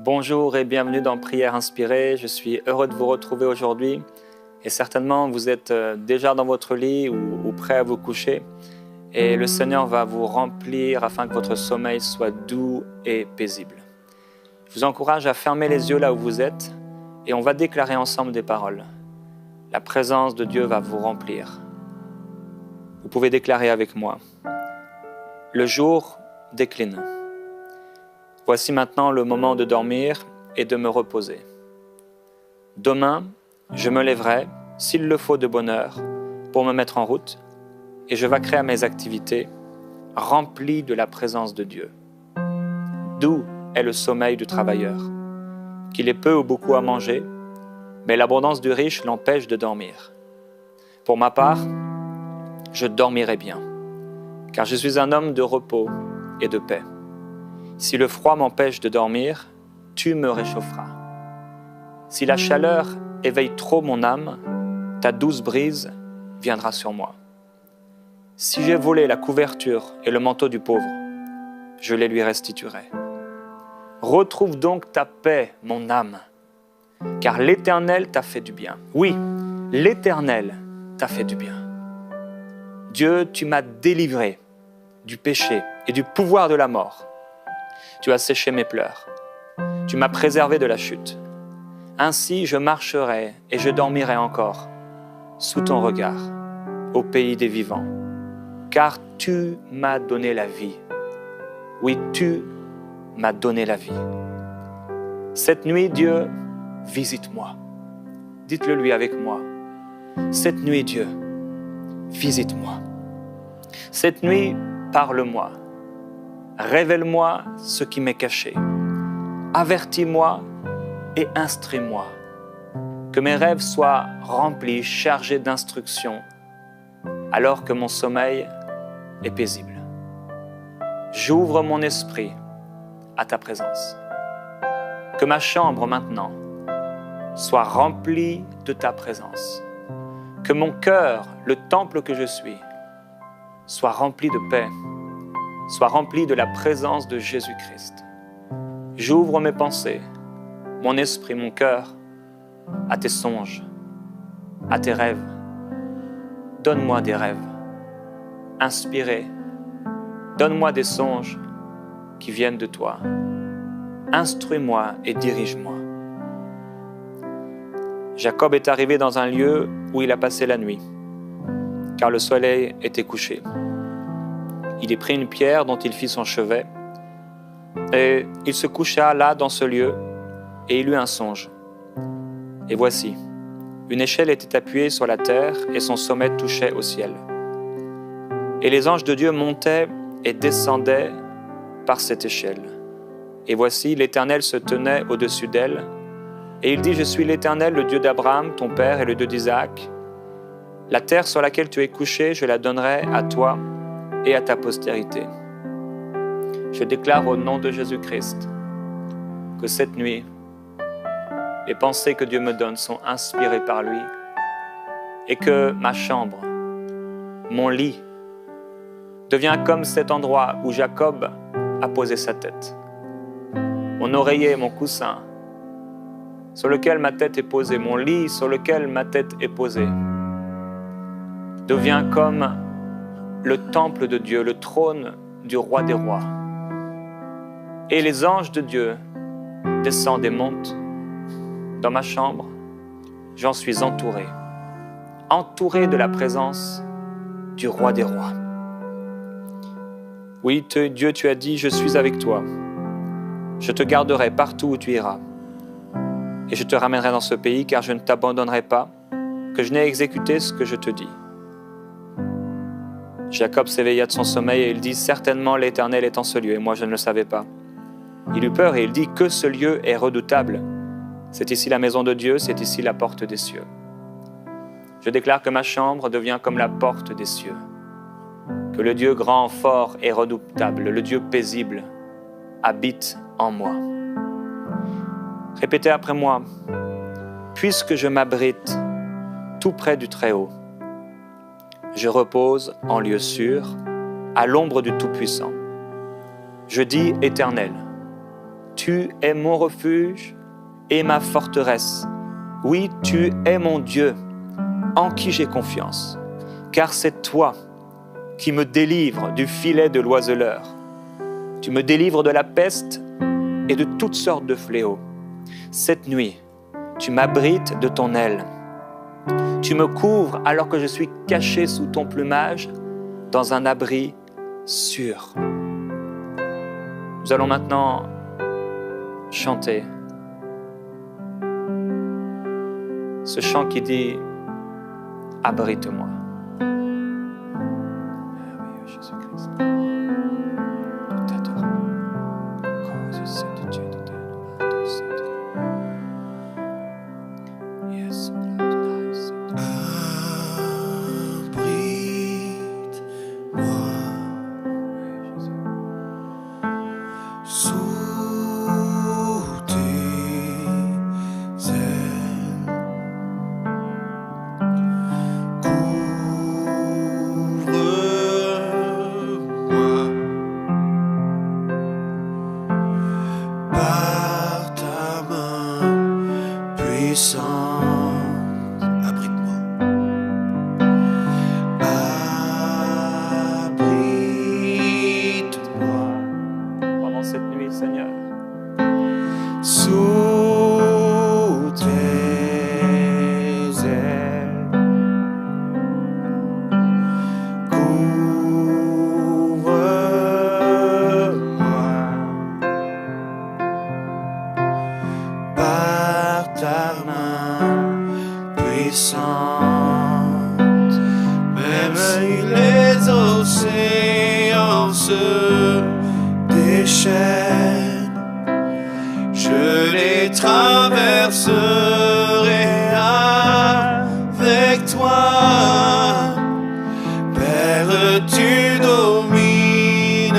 Bonjour et bienvenue dans Prière Inspirée. Je suis heureux de vous retrouver aujourd'hui et certainement vous êtes déjà dans votre lit ou prêt à vous coucher et le Seigneur va vous remplir afin que votre sommeil soit doux et paisible. Je vous encourage à fermer les yeux là où vous êtes et on va déclarer ensemble des paroles. La présence de Dieu va vous remplir. Vous pouvez déclarer avec moi. Le jour décline. Voici maintenant le moment de dormir et de me reposer. Demain, je me lèverai, s'il le faut de bonne heure, pour me mettre en route, et je vaquerai à mes activités, rempli de la présence de Dieu. Doux est le sommeil du travailleur, qu'il ait peu ou beaucoup à manger, mais l'abondance du riche l'empêche de dormir. Pour ma part, je dormirai bien, car je suis un homme de repos et de paix. Si le froid m'empêche de dormir, tu me réchaufferas. Si la chaleur éveille trop mon âme, ta douce brise viendra sur moi. Si j'ai volé la couverture et le manteau du pauvre, je les lui restituerai. Retrouve donc ta paix, mon âme, car l'Éternel t'a fait du bien. Oui, l'Éternel t'a fait du bien. Dieu, tu m'as délivré du péché et du pouvoir de la mort. Tu as séché mes pleurs. Tu m'as préservé de la chute. Ainsi je marcherai et je dormirai encore sous ton regard, au pays des vivants. Car tu m'as donné la vie. Oui, tu m'as donné la vie. Cette nuit, Dieu, visite-moi. Dites-le lui avec moi. Cette nuit, Dieu, visite-moi. Cette nuit, parle-moi. Révèle-moi ce qui m'est caché. Avertis-moi et instruis-moi. Que mes rêves soient remplis, chargés d'instructions, alors que mon sommeil est paisible. J'ouvre mon esprit à ta présence. Que ma chambre maintenant soit remplie de ta présence. Que mon cœur, le temple que je suis, soit rempli de paix, soit rempli de la présence de Jésus-Christ. J'ouvre mes pensées, mon esprit, mon cœur, à tes songes, à tes rêves. Donne-moi des rêves inspirés. Donne-moi des songes qui viennent de toi. Instruis-moi et dirige-moi. Jacob est arrivé dans un lieu où il a passé la nuit, car le soleil était couché. Il y prit une pierre dont il fit son chevet, et il se coucha là dans ce lieu, et il eut un songe. Et voici, une échelle était appuyée sur la terre, et son sommet touchait au ciel. Et les anges de Dieu montaient et descendaient par cette échelle. Et voici, l'Éternel se tenait au-dessus d'elle, et il dit, « Je suis l'Éternel, le Dieu d'Abraham, ton père, et le Dieu d'Isaac. La terre sur laquelle tu es couché, je la donnerai à toi et à ta postérité. » Je déclare au nom de Jésus-Christ que cette nuit, les pensées que Dieu me donne sont inspirées par lui et que ma chambre, mon lit, devient comme cet endroit où Jacob a posé sa tête. Mon oreiller, mon coussin, sur lequel ma tête est posée, mon lit sur lequel ma tête est posée, devient comme le temple de Dieu, le trône du roi des rois. Et les anges de Dieu descendent et montent dans ma chambre. J'en suis entouré de la présence du roi des rois. Oui, Dieu, tu as dit, je suis avec toi. Je te garderai partout où tu iras. Et je te ramènerai dans ce pays, car je ne t'abandonnerai pas, que je n'ai exécuté ce que je te dis. Jacob s'éveilla de son sommeil et il dit, « Certainement l'Éternel est en ce lieu, et moi je ne le savais pas. » Il eut peur et il dit, « Que ce lieu est redoutable. C'est ici la maison de Dieu, c'est ici la porte des cieux. » Je déclare que ma chambre devient comme la porte des cieux. Que le Dieu grand, fort et redoutable, le Dieu paisible, habite en moi. Répétez après moi, « Puisque je m'abrite tout près du Très-Haut, je repose en lieu sûr, à l'ombre du Tout-Puissant. Je dis Éternel, tu es mon refuge et ma forteresse. Oui, tu es mon Dieu, en qui j'ai confiance, car c'est toi qui me délivres du filet de l'oiseleur. Tu me délivres de la peste et de toutes sortes de fléaux. Cette nuit, tu m'abrites de ton aile. Tu me couvres alors que je suis caché sous ton plumage dans un abri sûr. Nous allons maintenant chanter ce chant qui dit « Abrite-moi ». Merveilleux Jésus-Christ, nous t'adorons, cause Saint-Dieu de Dieu, Yes, même si les océans se déchaînent, je les traverserai avec toi. Père, tu domines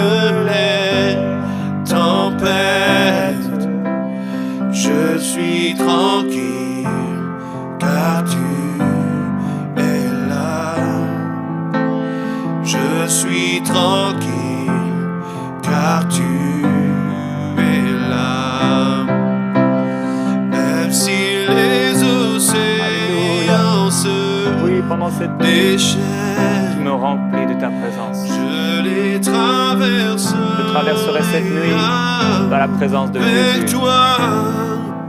les tempêtes, je suis tranquille car tu es là. Je suis tranquille car tu es là. Même si les océans se déchaînent, tu me remplis de ta présence. je les traverserai. Je traverserai cette nuit dans la présence de Jésus, toi,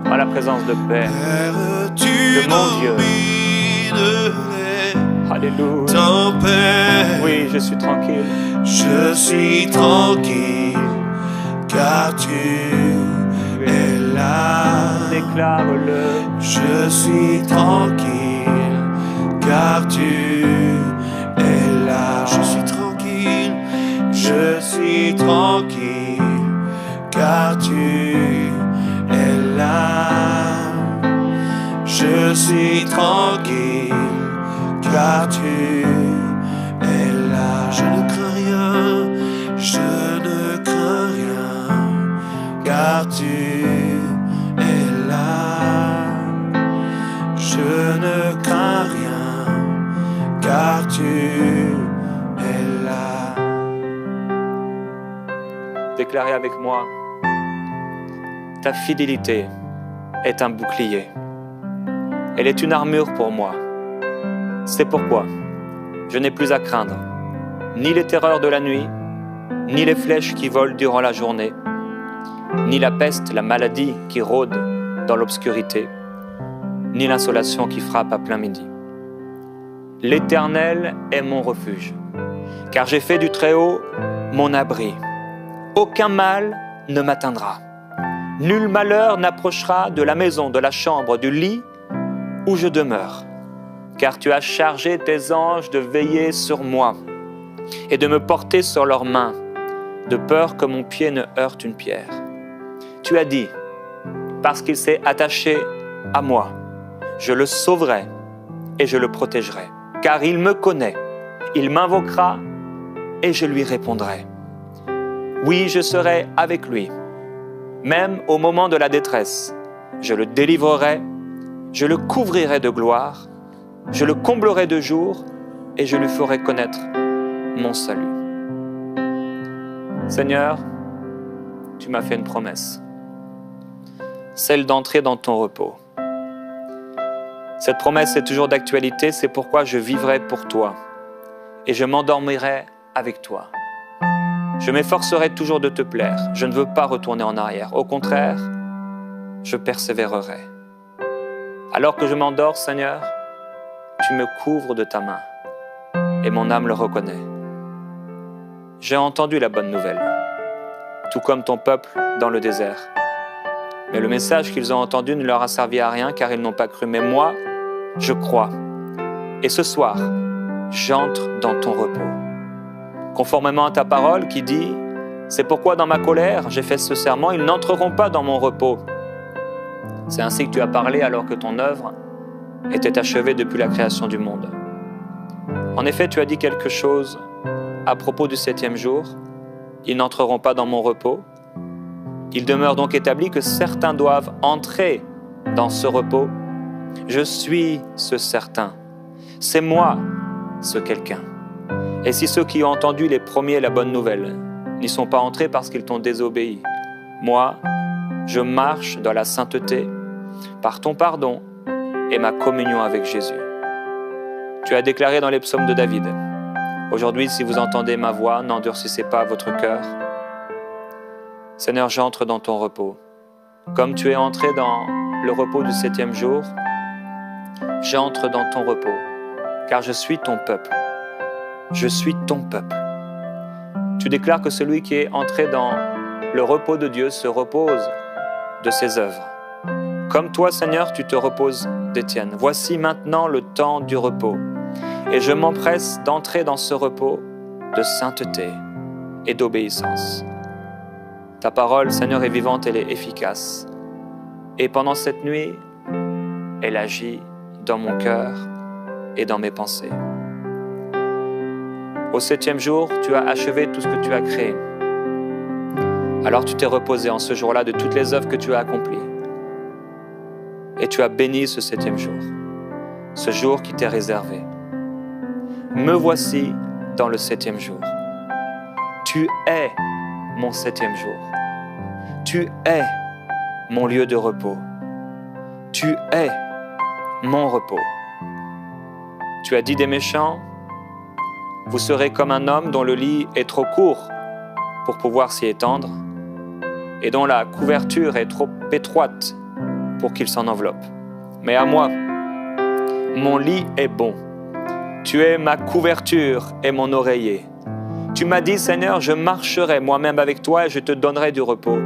dans la présence de Père, de mon Dieu. Alléluia. Tempête, Oui, je suis tranquille. je suis tranquille car tu es là. Déclare-le. Je suis tranquille car tu es là. Je suis tranquille, je suis tranquille car tu es là. Je suis tranquille car tu es là. Je ne crains rien, je ne crains rien car tu es là. Je ne crains rien car tu es là. Déclarez avec moi, ta fidélité est un bouclier. Elle est une armure pour moi. C'est pourquoi je n'ai plus à craindre ni les terreurs de la nuit, ni les flèches qui volent durant la journée, ni la peste, la maladie qui rôde dans l'obscurité, ni l'insolation qui frappe à plein midi. L'Éternel est mon refuge, car j'ai fait du Très-Haut mon abri. Aucun mal ne m'atteindra. Nul malheur n'approchera de la maison, de la chambre, du lit où je demeure. Car tu as chargé tes anges de veiller sur moi et de me porter sur leurs mains, de peur que mon pied ne heurte une pierre. Tu as dit, parce qu'il s'est attaché à moi, je le sauverai et je le protégerai. Car il me connaît, il m'invoquera et je lui répondrai. Oui, je serai avec lui, même au moment de la détresse. Je le délivrerai, je le couvrirai de gloire, je le comblerai de jour et je lui ferai connaître mon salut. Seigneur, tu m'as fait une promesse. celle d'entrer dans ton repos. Cette promesse est toujours d'actualité, c'est pourquoi je vivrai pour toi et je m'endormirai avec toi. Je m'efforcerai toujours de te plaire, je ne veux pas retourner en arrière. Au contraire, je persévérerai. Alors que je m'endors, Seigneur, tu me couvres de ta main et mon âme le reconnaît. J'ai entendu la bonne nouvelle, tout comme ton peuple dans le désert. Mais le message qu'ils ont entendu ne leur a servi à rien car ils n'ont pas cru. Mais moi, je crois. Et ce soir, j'entre dans ton repos. Conformément à ta parole qui dit « C'est pourquoi dans ma colère, j'ai fait ce serment, ils n'entreront pas dans mon repos. » C'est ainsi que tu as parlé alors que ton œuvre était achevée depuis la création du monde. En effet, tu as dit quelque chose à propos du 7e jour. Ils n'entreront pas dans mon repos. Il demeure donc établi que certains doivent entrer dans ce repos. Je suis ce certain. C'est moi, ce quelqu'un. Et si ceux qui ont entendu les premiers la bonne nouvelle n'y sont pas entrés parce qu'ils t'ont désobéi, moi, je marche dans la sainteté par ton pardon et ma communion avec Jésus. Tu as déclaré dans les psaumes de David, « Aujourd'hui, si vous entendez ma voix, n'endurcissez pas votre cœur. » Seigneur, j'entre dans ton repos. Comme tu es entré dans le repos du 7e jour, j'entre dans ton repos, car je suis ton peuple. Je suis ton peuple. Tu déclares que celui qui est entré dans le repos de Dieu se repose de ses œuvres. Comme toi, Seigneur, tu te reposes des tiennes. Voici maintenant le temps du repos, et je m'empresse d'entrer dans ce repos de sainteté et d'obéissance. Ta parole, Seigneur, est vivante, elle est efficace. Et pendant cette nuit, elle agit dans mon cœur et dans mes pensées. Au 7e jour, tu as achevé tout ce que tu as créé. Alors tu t'es reposé en ce jour-là de toutes les œuvres que tu as accomplies. Et tu as béni ce 7e jour, ce jour qui t'est réservé. Me voici dans le 7e jour. Tu es mon 7e jour. Tu es mon lieu de repos. Tu es mon repos. Tu as dit des méchants, vous serez comme un homme dont le lit est trop court pour pouvoir s'y étendre et dont la couverture est trop étroite pour qu'il s'en enveloppe. Mais à moi, mon lit est bon. Tu es ma couverture et mon oreiller. Tu m'as dit, Seigneur, je marcherai moi-même avec toi et je te donnerai du repos.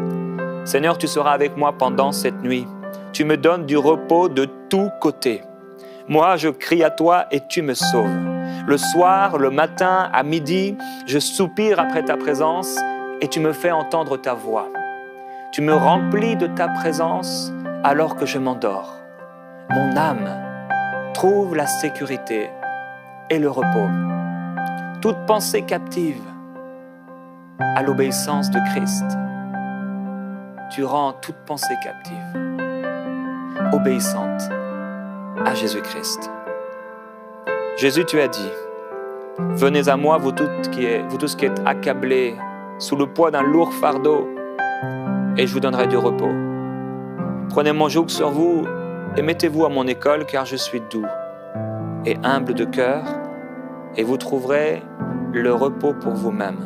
Seigneur, tu seras avec moi pendant cette nuit. Tu me donnes du repos de tous côtés. Moi, je crie à toi et tu me sauves. Le soir, le matin, à midi, je soupire après ta présence et tu me fais entendre ta voix. Tu me remplis de ta présence alors que je m'endors. Mon âme trouve la sécurité et le repos. Toute pensée captive à l'obéissance de Christ. Tu rends toute pensée captive, obéissante à Jésus-Christ. Jésus, tu as dit, « Venez à moi, vous tous qui êtes accablés sous le poids d'un lourd fardeau, et je vous donnerai du repos. Prenez mon joug sur vous et mettez-vous à mon école, car je suis doux et humble de cœur, et vous trouverez le repos pour vous-même.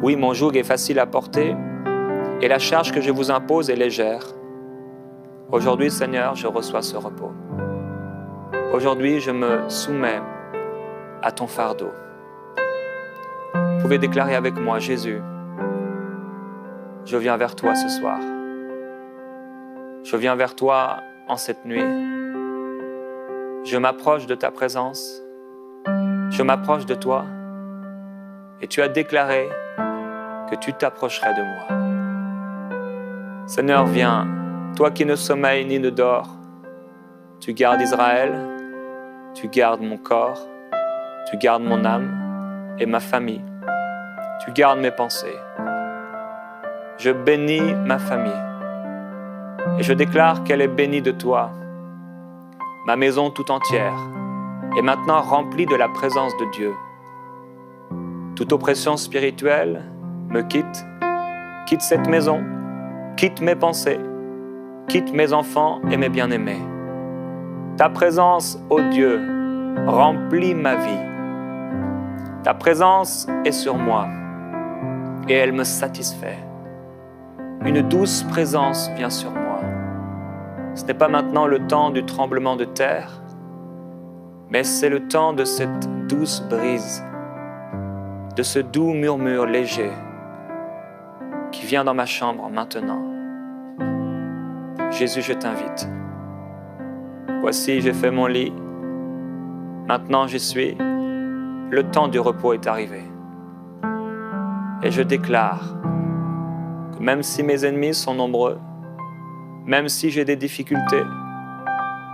Oui, mon joug est facile à porter, et la charge que je vous impose est légère. Aujourd'hui, Seigneur, je reçois ce repos. Aujourd'hui, je me soumets à ton fardeau. Vous pouvez déclarer avec moi, Jésus, je viens vers toi ce soir. Je viens vers toi en cette nuit. Je m'approche de ta présence. Je m'approche de toi. Et tu as déclaré que tu t'approcherais de moi. Seigneur, viens, toi qui ne sommeilles ni ne dors. Tu gardes Israël, tu gardes mon corps, tu gardes mon âme et ma famille. Tu gardes mes pensées. Je bénis ma famille et je déclare qu'elle est bénie de toi. Ma maison tout entière est maintenant remplie de la présence de Dieu. Toute oppression spirituelle me quitte cette maison, quitte mes pensées. quitte mes enfants et mes bien-aimés. Ta présence, ô Dieu, remplit ma vie. Ta présence est sur moi et elle me satisfait. Une douce présence vient sur moi. Ce n'est pas maintenant le temps du tremblement de terre, mais c'est le temps de cette douce brise, de ce doux murmure léger qui vient dans ma chambre maintenant. Jésus, je t'invite. Voici, j'ai fait mon lit. Maintenant, j'y suis. Le temps du repos est arrivé. Et je déclare que même si mes ennemis sont nombreux, même si j'ai des difficultés,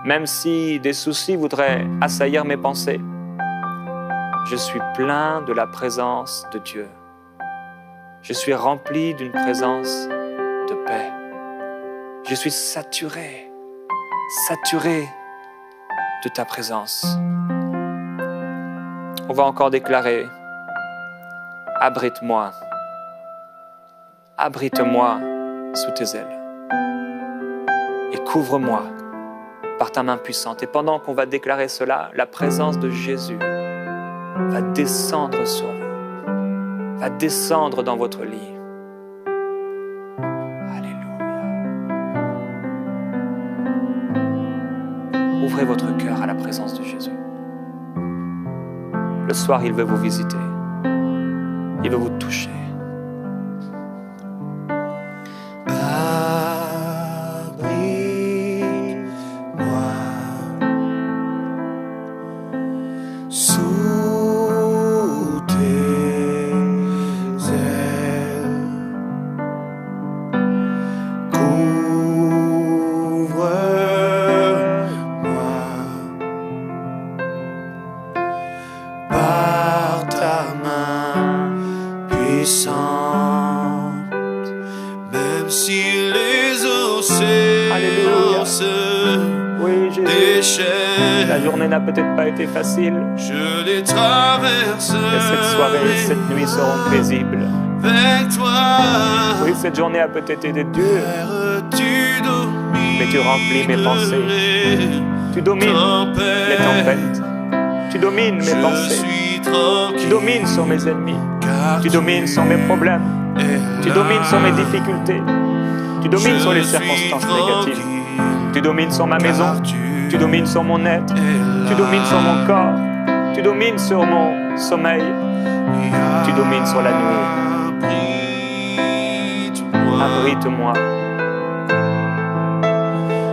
même si des soucis voudraient assaillir mes pensées, je suis plein de la présence de Dieu. Je suis rempli d'une présence de paix. Je suis saturé de ta présence. On va encore déclarer, abrite-moi sous tes ailes et couvre-moi par ta main puissante. Et pendant qu'on va déclarer cela, la présence de Jésus va descendre sur vous, va descendre dans votre lit. Ouvrez votre cœur à la présence de Jésus. Le soir, il veut vous visiter. Il veut vous toucher. Abrite-moi sous tes ailes. Par ta main puissante, même si les océans se déchaînent, la journée n'a peut-être pas été facile, je les traverserai. et cette soirée, cette nuit seront paisibles. Avec toi, oui, cette journée a peut-être été dure, mais tu remplis mes pensées. Tu domines les tempêtes. Tu domines mes pensées. Tu domines sur mes ennemis. Tu domines sur mes problèmes. Tu domines sur mes difficultés. Tu domines sur les circonstances négatives. Tu domines sur ma maison. Tu domines sur mon être. Tu domines sur mon corps. Tu domines sur mon sommeil. Tu domines sur la nuit. Abrite-moi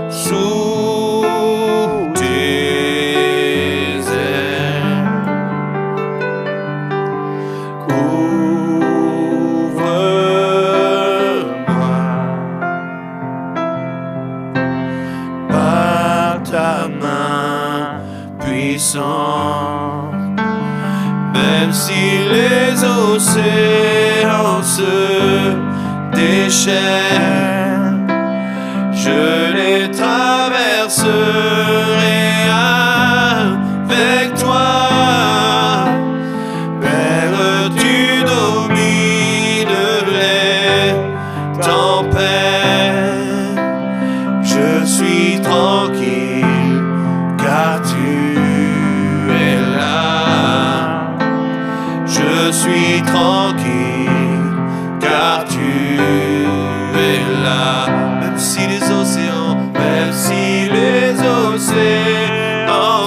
sous tes ailes. Couvre-moi par ta main puissante, même si les océans se déchaînent, je les traverserai avec toi. Père, tu domines les tempêtes. Je suis tranquille car tu es là. Je suis tranquille car tu es là. Même si les océans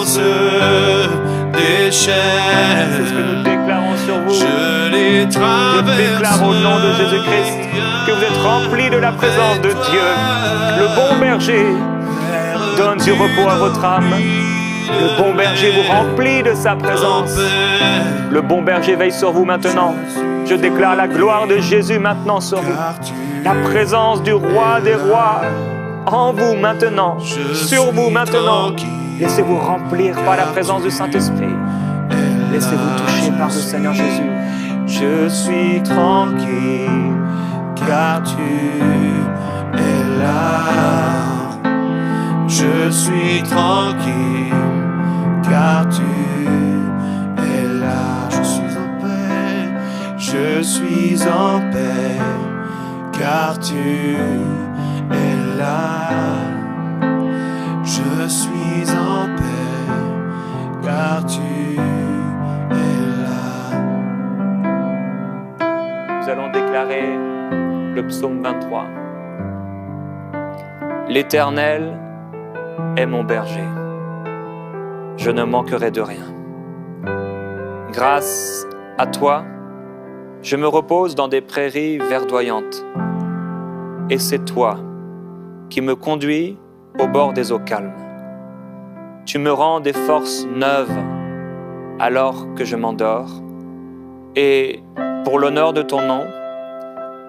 se déchaînent, c'est ce que nous déclarons sur vous. je les traverse. Je déclare au nom de Jésus-Christ que vous êtes remplis de la présence de Dieu. Le bon berger donne du repos à votre âme. Le bon berger vous remplit de sa présence. Le bon berger veille sur vous maintenant. Je déclare la gloire de Jésus maintenant sur vous. La présence du roi des rois en vous maintenant, sur vous maintenant. Laissez-vous remplir par la présence du Saint-Esprit. Laissez-vous toucher par le Seigneur Jésus. Je suis tranquille car tu es là. Je suis tranquille car tu es là. Je suis en paix. Je suis en paix car tu es là. 3. L'Éternel est mon berger. Je ne manquerai de rien. Grâce à toi, je me repose dans des prairies verdoyantes. Et c'est toi qui me conduis au bord des eaux calmes. Tu me rends des forces neuves alors que je m'endors. Et pour l'honneur de ton nom,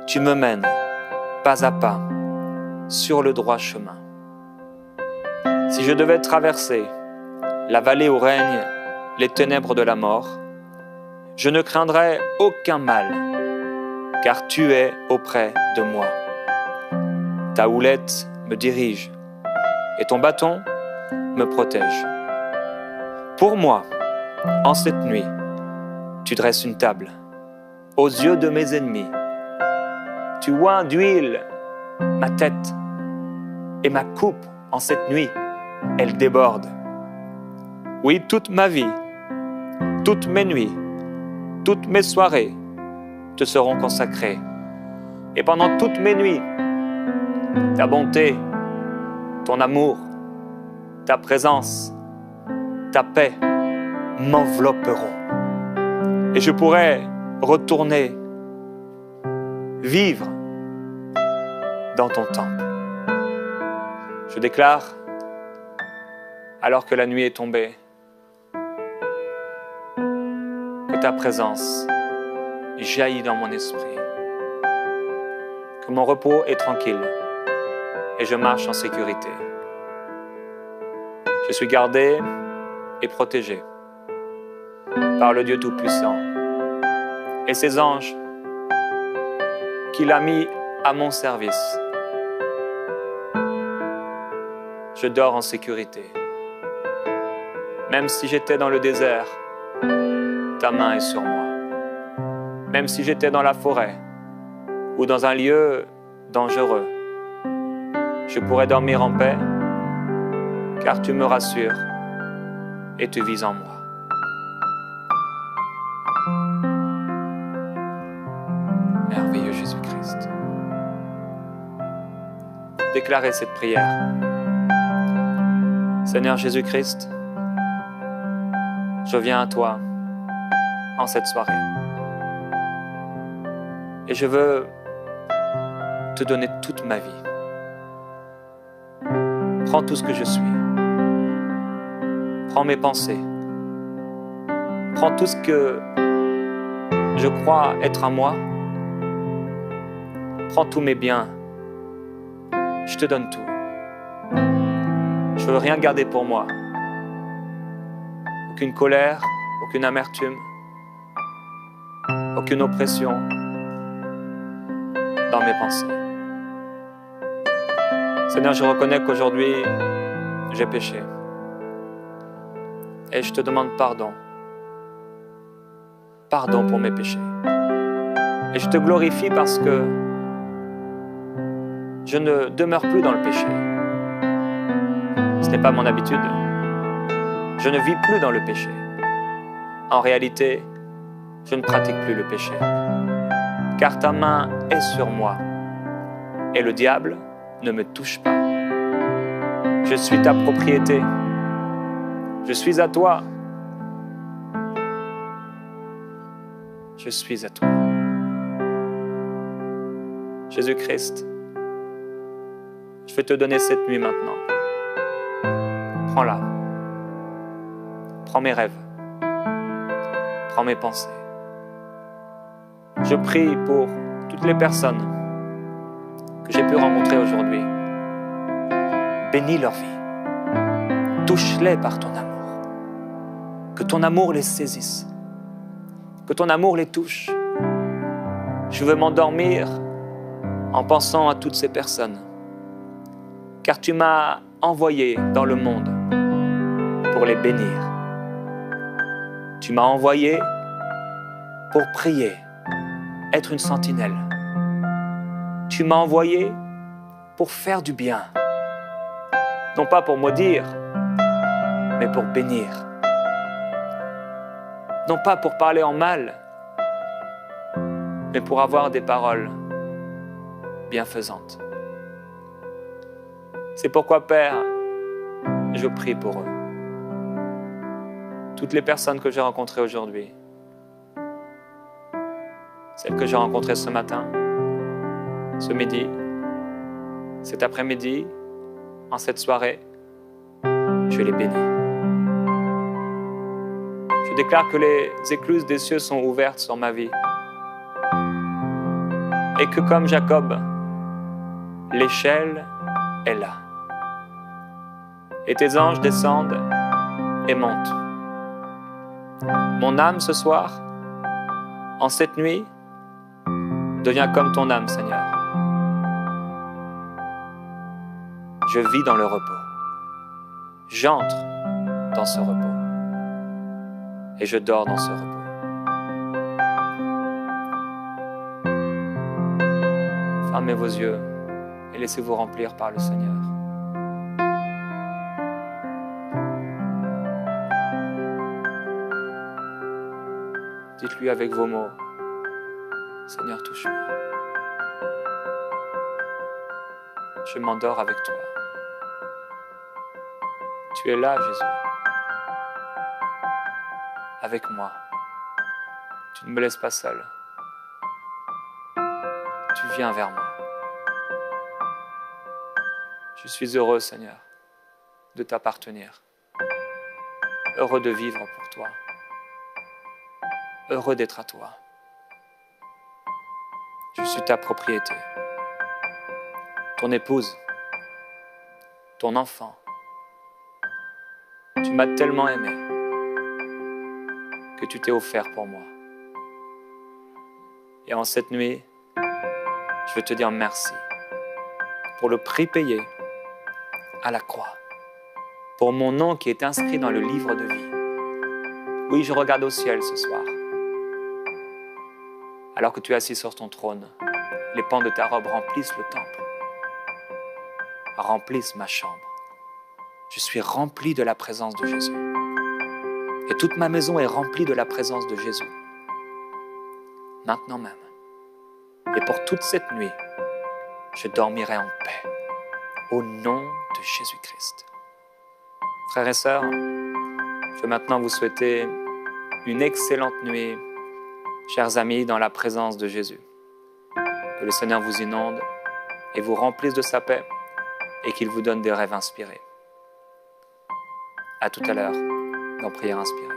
tu me mènes pas à pas sur le droit chemin. Si je devais traverser la vallée où règnent les ténèbres de la mort, je ne craindrais aucun mal, car tu es auprès de moi. Ta houlette me dirige et ton bâton me protège. Pour moi, en cette nuit, tu dresses une table aux yeux de mes ennemis. Tu oins d'huile ma tête et ma coupe en cette nuit, elle déborde. Oui, toute ma vie, toutes mes nuits, toutes mes soirées te seront consacrées. Et pendant toutes mes nuits, ta bonté, ton amour, ta présence, ta paix m'envelopperont. Et je pourrai retourner, vivre dans ton temple. Je déclare, alors que la nuit est tombée, que ta présence jaillit dans mon esprit, que mon repos est tranquille et je marche en sécurité. Je suis gardé et protégé par le Dieu Tout-Puissant et ses anges qu'il a mis à mon service. Je dors en sécurité. Même si j'étais dans le désert, ta main est sur moi. Même si j'étais dans la forêt ou dans un lieu dangereux, je pourrais dormir en paix, car tu me rassures et tu vis en moi. Merveilleux Jésus-Christ. Déclarez cette prière. Seigneur Jésus-Christ, je viens à toi en cette soirée. Et je veux te donner toute ma vie. Prends tout ce que je suis. Prends mes pensées. Prends tout ce que je crois être à moi. Prends tous mes biens. Je te donne tout. Je ne veux rien garder pour moi. Aucune colère, aucune amertume, aucune oppression dans mes pensées. Seigneur, je reconnais qu'aujourd'hui, j'ai péché. Et je te demande pardon. Pardon pour mes péchés. Et je te glorifie parce que je ne demeure plus dans le péché. Ce n'est pas mon habitude. Je ne vis plus dans le péché. En réalité, je ne pratique plus le péché. Car ta main est sur moi. Et le diable ne me touche pas. Je suis ta propriété. Je suis à toi. Je suis à toi. Jésus-Christ, je vais te donner cette nuit maintenant. Prends-la. Prends mes rêves. Prends mes pensées. Je prie pour toutes les personnes que j'ai pu rencontrer aujourd'hui. Bénis leur vie. Touche-les par ton amour. Que ton amour les saisisse. Que ton amour les touche. Je veux m'endormir en pensant à toutes ces personnes. Car tu m'as envoyé dans le monde pour les bénir. Tu m'as envoyé pour prier, être une sentinelle. Tu m'as envoyé pour faire du bien. Non pas pour maudire, mais pour bénir. Non pas pour parler en mal, mais pour avoir des paroles bienfaisante. C'est pourquoi, Père, je prie pour eux. Toutes les personnes que j'ai rencontrées aujourd'hui, celles que j'ai rencontrées ce matin, ce midi, cet après-midi, en cette soirée, je les bénis. Je déclare que les écluses des cieux sont ouvertes sur ma vie et que comme Jacob, l'échelle est là. Et tes anges descendent et montent. Mon âme ce soir, en cette nuit, devient comme ton âme, Seigneur. Je vis dans le repos. J'entre dans ce repos. Et je dors dans ce repos. Fermez vos yeux et laissez-vous remplir par le Seigneur. Dites-lui avec vos mots, Seigneur, touche-moi. Je m'endors avec toi. Tu es là, Jésus. Avec moi. Tu ne me laisses pas seul. Tu viens vers moi. Je suis heureux, Seigneur, de t'appartenir. Heureux de vivre pour toi. Heureux d'être à toi. Je suis ta propriété. Ton épouse. Ton enfant. Tu m'as tellement aimé que tu t'es offert pour moi. Et en cette nuit, je veux te dire merci pour le prix payé à la croix, pour mon nom qui est inscrit dans le livre de vie. Oui, je regarde au ciel ce soir. Alors que tu es assis sur ton trône, les pans de ta robe remplissent le temple, remplissent ma chambre. Je suis rempli de la présence de Jésus. Et toute ma maison est remplie de la présence de Jésus. Maintenant même. Et pour toute cette nuit, je dormirai en paix. Au nom de Jésus-Christ. Frères et sœurs, je veux maintenant vous souhaiter une excellente nuit, chers amis, dans la présence de Jésus. Que le Seigneur vous inonde et vous remplisse de sa paix et qu'il vous donne des rêves inspirés. À tout à l'heure dans Prière inspirée.